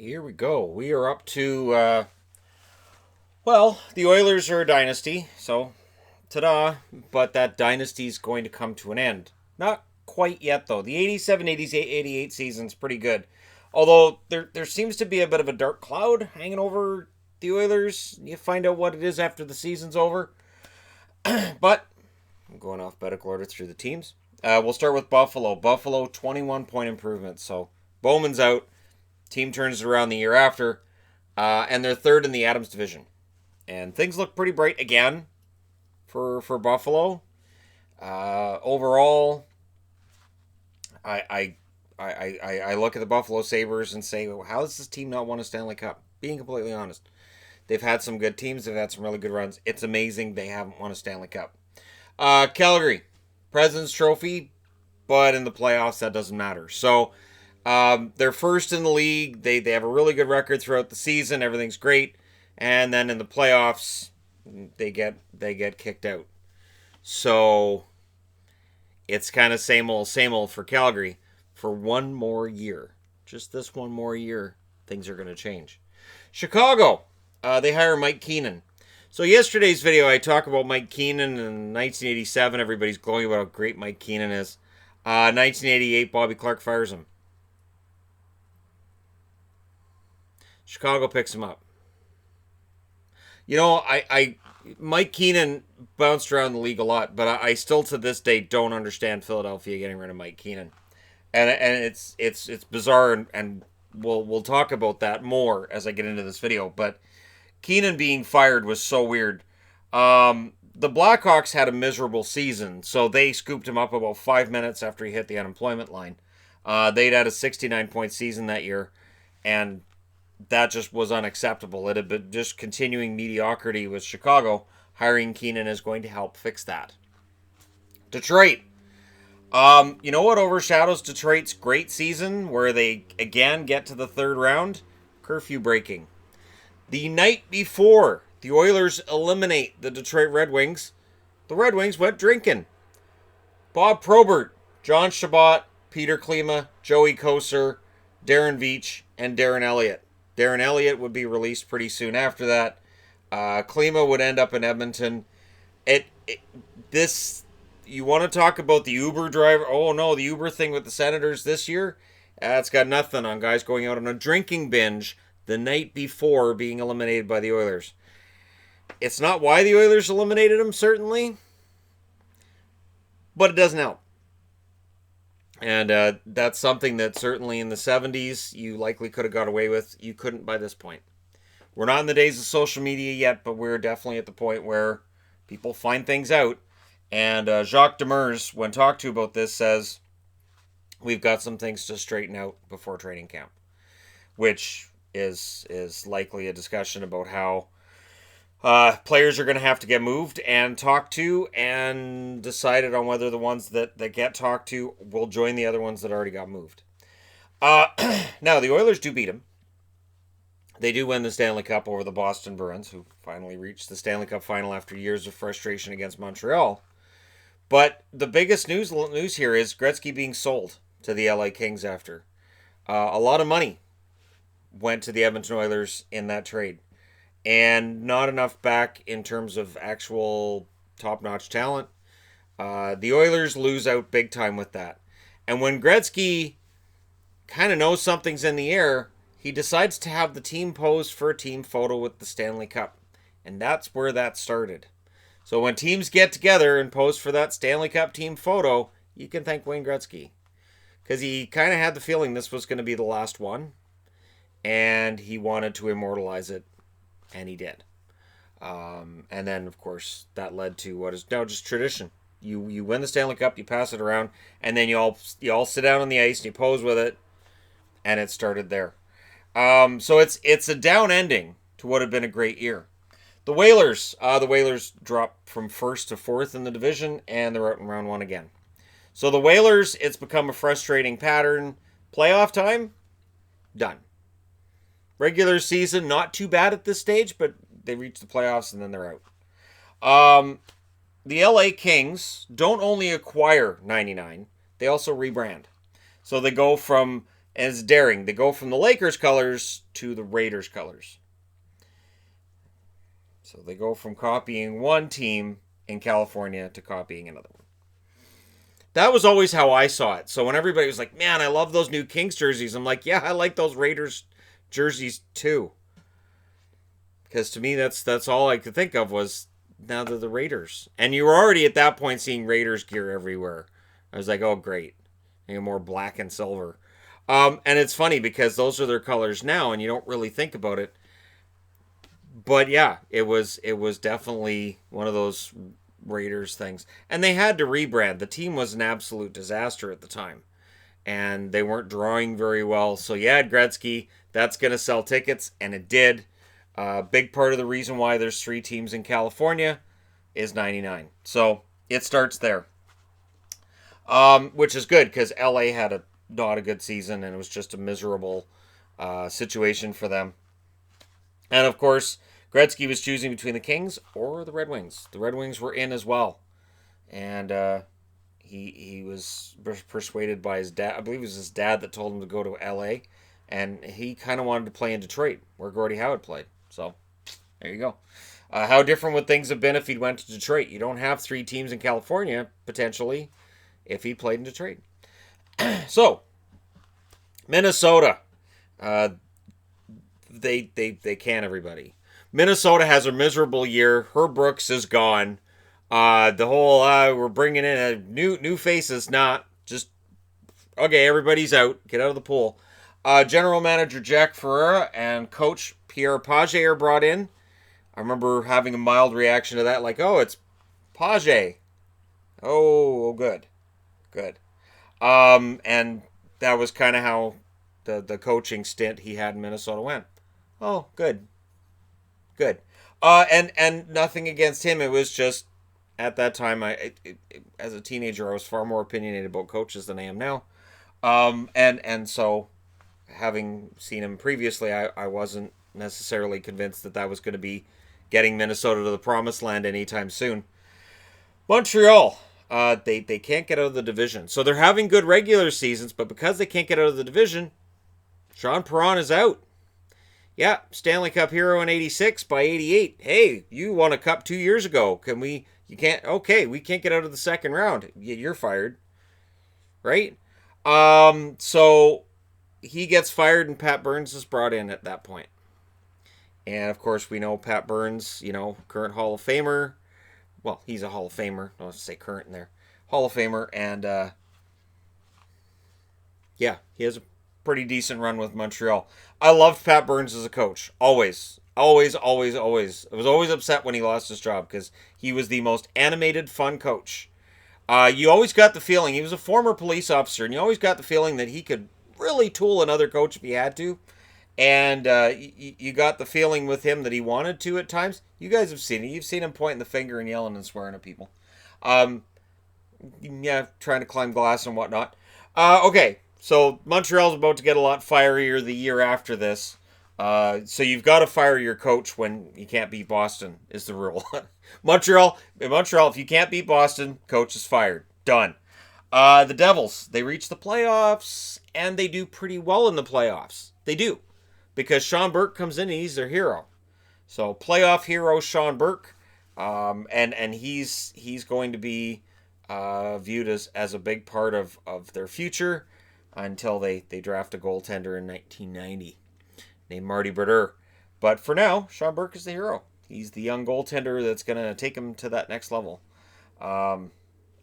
Here we go. We are up to, the Oilers are a dynasty, so ta-da, but that dynasty is going to come to an end. Not quite yet, though. The 87, 88 season's pretty good. Although there seems to be a bit of a dark cloud hanging over the Oilers. You find out what it is after the season's over. But I'm going alphabetical order through the teams. We'll start with Buffalo. Buffalo, 21-point improvement. So Bowman's out. Team turns it around the year after. And they're third in the Adams division. And things look pretty bright again for Buffalo. Overall, I look at the Buffalo Sabres and say, well, how does this team not won a Stanley Cup? Being completely honest. They've had some good teams. They've had some really good runs. It's amazing they haven't won a Stanley Cup. Calgary, President's Trophy, but in the playoffs, that doesn't matter. So they're first in the league. They have a really good record throughout the season. Everything's great. And then in the playoffs, they get kicked out. So it's kind of same old for Calgary for one more year. Just this one more year, things are going to change. Chicago, they hire Mike Keenan. So yesterday's video, I talk about Mike Keenan in 1987. Everybody's glowing about how great Mike Keenan is. 1988, Bobby Clarke fires him. Chicago picks him up. You know, Mike Keenan bounced around the league a lot, but I still to this day don't understand Philadelphia getting rid of Mike Keenan, and it's bizarre, and we'll talk about that more as I get into this video. But Keenan being fired was so weird. The Blackhawks had a miserable season, so they scooped him up about 5 minutes after he hit the unemployment line. They'd had a 69-point season that year, and that just was unacceptable. It had been just continuing mediocrity with Chicago. Hiring Keenan is going to help fix that. Detroit. You know what overshadows Detroit's great season, where they again get to the third round? Curfew breaking. The night before the Oilers eliminate the Detroit Red Wings, the Red Wings went drinking. Bob Probert, John Chabot, Peter Klima, Joey Kocur, Darren Veach, and Darren Elliott. Darren Elliott would be released pretty soon after that. Klima would end up in Edmonton. You want to talk about the Uber driver? Oh no, the Uber thing with the Senators this year? It's got nothing on guys going out on a drinking binge the night before being eliminated by the Oilers. It's not why the Oilers eliminated them, certainly, but it doesn't help. And that's something that certainly in the 70s you likely could have got away with. You couldn't by this point. We're not in the days of social media yet, but we're definitely at the point where people find things out. And Jacques Demers, when talked to about this, says, we've got some things to straighten out before training camp. Which is likely a discussion about how players are going to have to get moved and talked to and decided on whether the ones that get talked to will join the other ones that already got moved. Now, the Oilers do beat them. They do win the Stanley Cup over the Boston Bruins, who finally reached the Stanley Cup final after years of frustration against Montreal. But the biggest news here is Gretzky being sold to the LA Kings after. A lot of money went to the Edmonton Oilers in that trade. And not enough back in terms of actual top-notch talent. The Oilers lose out big time with that. And when Gretzky kind of knows something's in the air, he decides to have the team pose for a team photo with the Stanley Cup. And that's where that started. So when teams get together and pose for that Stanley Cup team photo, you can thank Wayne Gretzky. Because he kind of had the feeling this was going to be the last one. And he wanted to immortalize it. And he did. And then, of course, that led to what is now just tradition. You win the Stanley Cup, you pass it around, and then you all sit down on the ice and you pose with it, and it started there. So it's a down ending to what had been a great year. The Whalers dropped from first to fourth in the division, and they're out in round one again. So the Whalers, it's become a frustrating pattern. Playoff time, done. Regular season, not too bad at this stage, but they reach the playoffs and then they're out. The LA Kings don't only acquire 99, they also rebrand. So they go from And it's daring. They go from the Lakers colors to the Raiders colors. So they go from copying one team in California to copying another one. That was always how I saw it. So when everybody was like, man, I love those new Kings jerseys, I'm like, yeah, I like those Raiders jerseys too. Because to me, that's all I could think of was, now they're the Raiders. And you were already at that point seeing Raiders gear everywhere. I was like, oh, great. More black and silver. And it's funny because those are their colors now, and you don't really think about it. But yeah, it was definitely one of those Raiders things. And they had to rebrand. The team was an absolute disaster at the time. And they weren't drawing very well. So you had Gretzky. That's going to sell tickets. And it did. Big part of the reason why there's 3 teams in California is 99. So it starts there. Which is good because LA had not a good season. And it was just a miserable situation for them. And of course, Gretzky was choosing between the Kings or the Red Wings. The Red Wings were in as well. And he was persuaded by his dad. I believe it was his dad that told him to go to LA. And he kind of wanted to play in Detroit, where Gordie Howe played. So, there you go. How different would things have been if he'd went to Detroit? You don't have 3 teams in California, potentially, if he played in Detroit. So, Minnesota. They can everybody. Minnesota has a miserable year. Herb Brooks is gone. The whole we're bringing in new faces. Not just okay. Everybody's out. Get out of the pool. General manager Jack Ferreira and coach Pierre Page are brought in. I remember having a mild reaction to that, like, oh, it's Page. Oh, good. And that was kind of how the coaching stint he had in Minnesota went. Oh, good. And nothing against him. It was just at that time, as a teenager, I was far more opinionated about coaches than I am now. And so, having seen him previously, I wasn't necessarily convinced that was going to be getting Minnesota to the promised land anytime soon. Montreal, they can't get out of the division. So they're having good regular seasons, but because they can't get out of the division, Sean Perron is out. Yeah, Stanley Cup hero in 86 by 88. Hey, you won a cup 2 years ago. We can't get out of the second round. You're fired. Right? So he gets fired and Pat Burns is brought in at that point. And of course we know Pat Burns, current Hall of Famer. Well, he's a Hall of Famer. I don't say current in there. Hall of Famer. And he has a pretty decent run with Montreal. I loved Pat Burns as a coach. Always. I was always upset when he lost his job because he was the most animated, fun coach. You always got the feeling, he was a former police officer, and you always got the feeling that he could really tool another coach if he had to. And you got the feeling with him that he wanted to at times. You guys have seen it. You've seen him pointing the finger and yelling and swearing at people. Trying to climb glass and whatnot. Okay. So Montreal's about to get a lot fierier the year after this. So you've got to fire your coach when you can't beat Boston is the rule. Montreal, if you can't beat Boston, coach is fired. Done. The Devils, they reach the playoffs and they do pretty well in the playoffs. They do. Because Sean Burke comes in and he's their hero. So playoff hero Sean Burke. And he's going to be viewed as a big part of their future. Until they draft a goaltender in 1990 named Marty Brodeur. But for now, Sean Burke is the hero. He's the young goaltender that's going to take him to that next level. And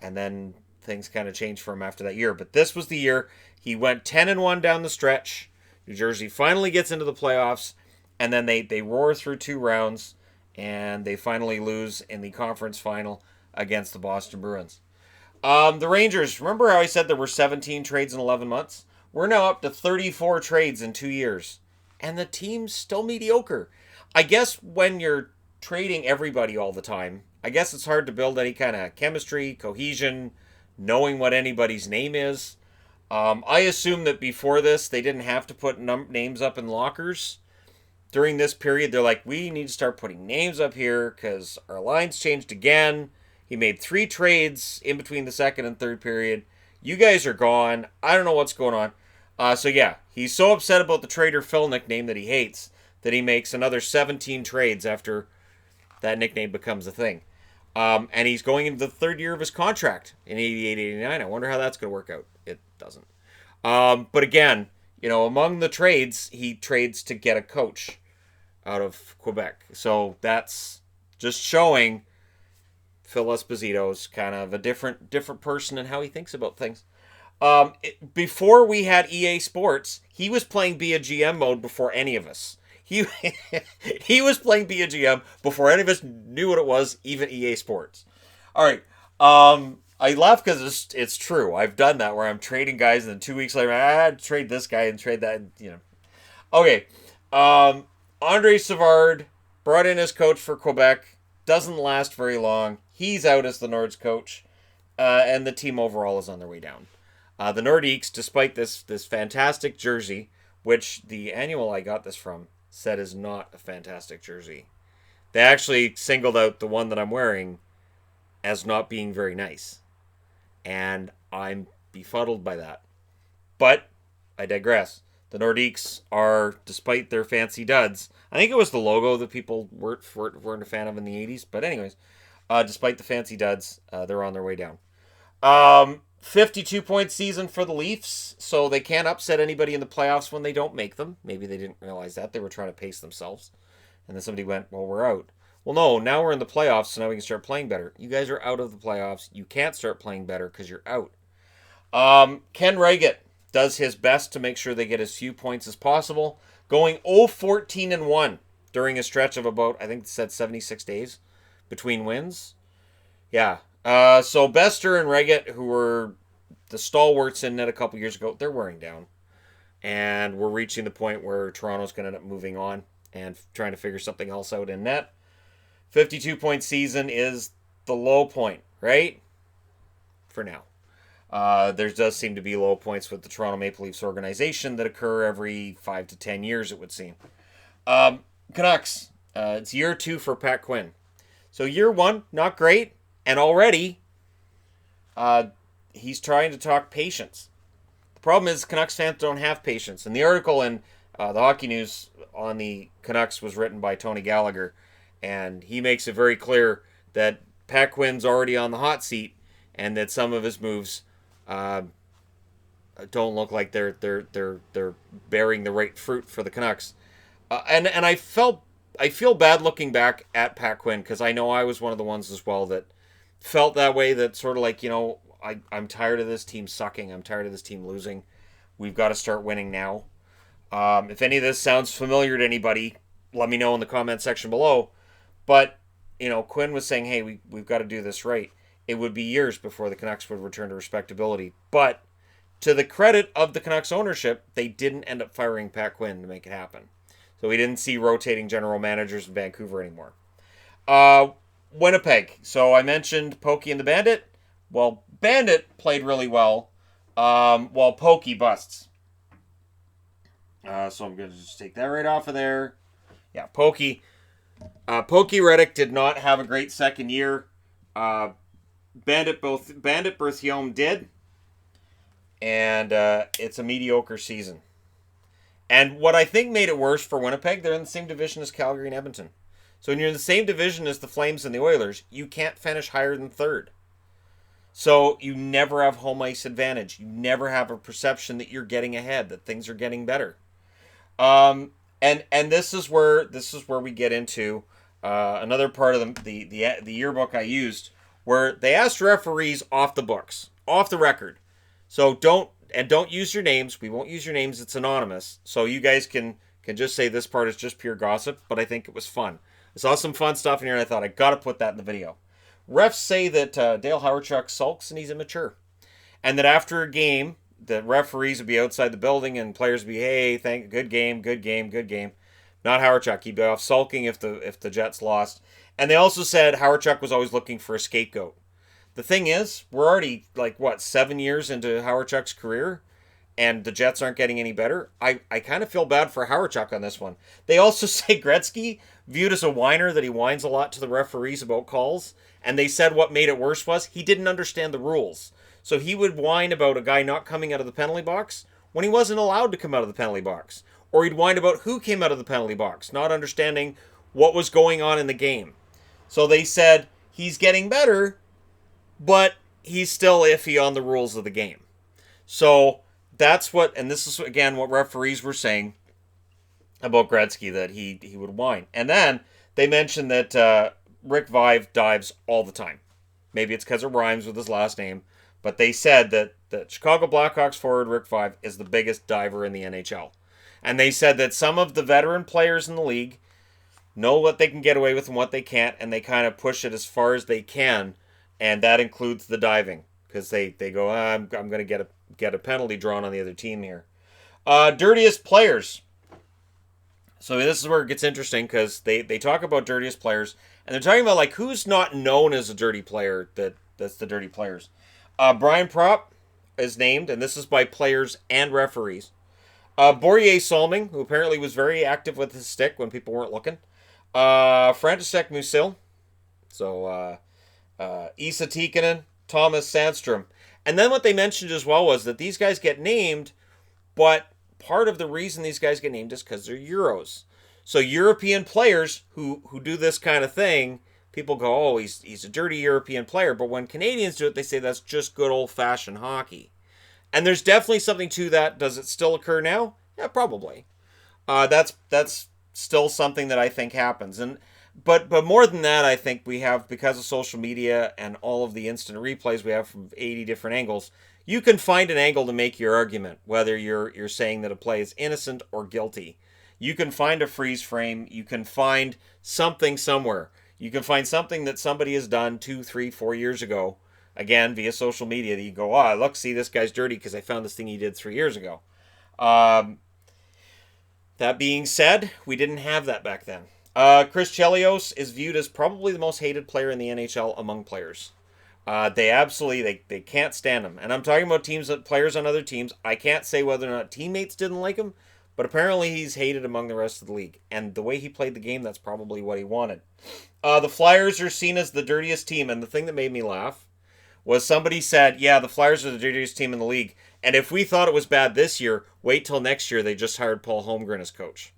then things kind of changed for him after that year. But this was the year he went 10-1 down the stretch. New Jersey finally gets into the playoffs. And then they roar through 2 rounds. And they finally lose in the conference final against the Boston Bruins. The Rangers, remember how I said there were 17 trades in 11 months? We're now up to 34 trades in 2 years. And the team's still mediocre. I guess when you're trading everybody all the time, I guess it's hard to build any kind of chemistry, cohesion, knowing what anybody's name is. I assume that before this, they didn't have to put names up in lockers. During this period, they're like, we need to start putting names up here because our lines changed again. He made 3 trades in between the second and third period. You guys are gone. I don't know what's going on. So yeah, he's so upset about the Trader Phil nickname that he hates that he makes another 17 trades after that nickname becomes a thing. And he's going into the third year of his contract in 88-89. I wonder how that's going to work out. It doesn't. But again, among the trades, he trades to get a coach out of Quebec. So that's just showing Phil Esposito's kind of a different person in how he thinks about things. Before we had EA Sports, he was playing Be a GM mode before any of us. He he was playing Be a GM before any of us knew what it was, even EA Sports. All right. I laugh because it's true. I've done that where I'm trading guys, and then 2 weeks later, I'd trade this guy and trade that. Okay. Andre Savard brought in as coach for Quebec. Doesn't last very long. He's out as the Nords coach, and the team overall is on their way down. The Nordiques, despite this fantastic jersey, which the annual I got this from said is not a fantastic jersey. They actually singled out the one that I'm wearing as not being very nice. And I'm befuddled by that. But I digress. The Nordiques are, despite their fancy duds, I think it was the logo that people weren't a fan of in the 80s. But anyways, despite the fancy duds, they're on their way down. 52-point season for the Leafs, so they can't upset anybody in the playoffs when they don't make them. Maybe they didn't realize that. They were trying to pace themselves. And then somebody went, well, we're out. Well, no, now we're in the playoffs, so now we can start playing better. You guys are out of the playoffs. You can't start playing better because you're out. Ken Reiget does his best to make sure they get as few points as possible, going 0-14-1 during a stretch of about, I think it said 76 days between wins. Yeah. So Bester and Reiget, who were the stalwarts in net a couple years ago, they're wearing down. And we're reaching the point where Toronto's going to end up moving on and trying to figure something else out in net. 52-point season is the low point, right? For now. There does seem to be low points with the Toronto Maple Leafs organization that occur every 5 to 10 years, it would seem. Canucks. It's year 2 for Pat Quinn. So year 1, not great. And already, he's trying to talk patience. The problem is Canucks fans don't have patience. And the article in the Hockey News on the Canucks was written by Tony Gallagher. And he makes it very clear that Pat Quinn's already on the hot seat and that some of his moves don't look like they're bearing the right fruit for the Canucks. And I feel bad looking back at Pat Quinn because I know I was one of the ones as well that felt that way, that sort of like, I'm tired of this team sucking. I'm tired of this team losing. We've got to start winning now. If any of this sounds familiar to anybody, let me know in the comment section below. But, Quinn was saying, hey, we've got to do this right. It would be years before the Canucks would return to respectability. But to the credit of the Canucks ownership, they didn't end up firing Pat Quinn to make it happen. So we didn't see rotating general managers in Vancouver anymore. Winnipeg. So I mentioned Pokey and the Bandit. Well, Bandit played really well, while Pokey busts. So I'm going to just take that right off of there. Yeah, Pokey. Pokey Reddick did not have a great second year. Bandit Berthiaume did. And it's a mediocre season. And what I think made it worse for Winnipeg, they're in the same division as Calgary and Edmonton. So when you're in the same division as the Flames and the Oilers, you can't finish higher than third. So you never have home ice advantage. You never have a perception that you're getting ahead, that things are getting better. And this is where we get into another part of the yearbook I used, where they asked referees off the books, off the record. So don't use your names. We won't use your names. It's anonymous. So you guys can just say this part is just pure gossip, but I think it was fun. I saw some fun stuff in here, and I thought I got to put that in the video. Refs say that Dale Hawerchuk sulks and he's immature, and that after a game, the referees would be outside the building and players would be, hey, good game. Not Hawerchuk. He'd be off sulking if the Jets lost. And they also said Hawerchuk was always looking for a scapegoat. The thing is, we're already 7 years into Hawerchuk's career, and the Jets aren't getting any better. I kind of feel bad for Hawerchuk on this one. They also say Gretzky, viewed as a whiner, that he whines a lot to the referees about calls. And they said what made it worse was he didn't understand the rules. So he would whine about a guy not coming out of the penalty box when he wasn't allowed to come out of the penalty box. Or he'd whine about who came out of the penalty box, not understanding what was going on in the game. So they said he's getting better, but he's still iffy on the rules of the game. So that's what, and this is again what referees were saying about Gretzky, that he would whine. And then they mentioned that Rick Vaive dives all the time. Maybe it's because it rhymes with his last name, but they said that the Chicago Blackhawks forward Rick Vaive is the biggest diver in the NHL. And they said that some of the veteran players in the league know what they can get away with and what they can't, and they kind of push it as far as they can, and that includes the diving, because they go, I'm going to get a penalty drawn on the other team here. Dirtiest players. So this is where it gets interesting, because they talk about dirtiest players, and they're talking about like who's not known as a dirty player that's the dirty players. Brian Propp is named, and this is by players and referees. Borje Salming, who apparently was very active with his stick when people weren't looking. František Musil. So, Esa Tikkanen, Thomas Sandstrom. And then what they mentioned as well was that these guys get named, but part of the reason these guys get named is because they're Euros. So European players who do this kind of thing, people go, oh, he's a dirty European player. But when Canadians do it, they say that's just good old-fashioned hockey. And there's definitely something to that. Does it still occur now? Yeah, probably. That's still something that I think happens. But more than that, I think we have, because of social media and all of the instant replays we have from 80 different angles, you can find an angle to make your argument, whether you're saying that a play is innocent or guilty. You can find a freeze frame. You can find something somewhere. You can find something that somebody has done 2, 3, 4 years ago, again, via social media, that you go, look, see, this guy's dirty because I found this thing he did 3 years ago. That being said, we didn't have that back then. Chris Chelios is viewed as probably the most hated player in the NHL among players. They can't stand him. And I'm talking about players on other teams. I can't say whether or not teammates didn't like him, but apparently he's hated among the rest of the league. And the way he played the game, that's probably what he wanted. The Flyers are seen as the dirtiest team, and the thing that made me laugh was somebody said, yeah, the Flyers are the dirtiest team in the league, and if we thought it was bad this year, wait till next year. They just hired Paul Holmgren as coach.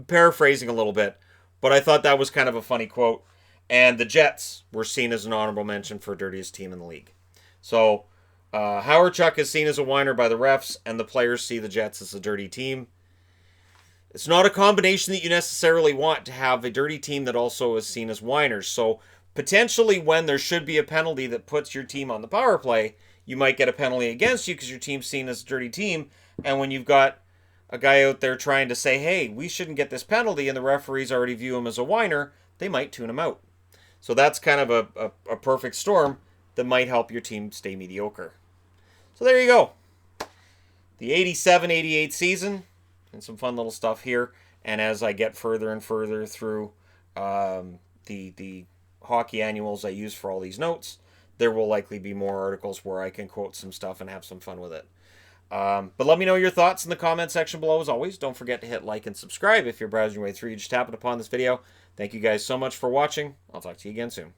Paraphrasing a little bit, but I thought that was kind of a funny quote. And the Jets were seen as an honorable mention for dirtiest team in the league. So Howard Chuck is seen as a whiner by the refs, and the players see the Jets as a dirty team. It's not a combination that you necessarily want, to have a dirty team that also is seen as whiners. So potentially when there should be a penalty that puts your team on the power play, you might get a penalty against you because your team's seen as a dirty team. And when you've got a guy out there trying to say, hey, we shouldn't get this penalty, and the referees already view him as a whiner, they might tune him out. So that's kind of a perfect storm that might help your team stay mediocre. So there you go. The 87-88 season, and some fun little stuff here. And as I get further and further through the hockey annuals I use for all these notes, there will likely be more articles where I can quote some stuff and have some fun with it. But let me know your thoughts in the comment section below as always. Don't forget to hit like and subscribe if you're browsing your way through. You just tap it upon this video. Thank you guys so much for watching. I'll talk to you again soon.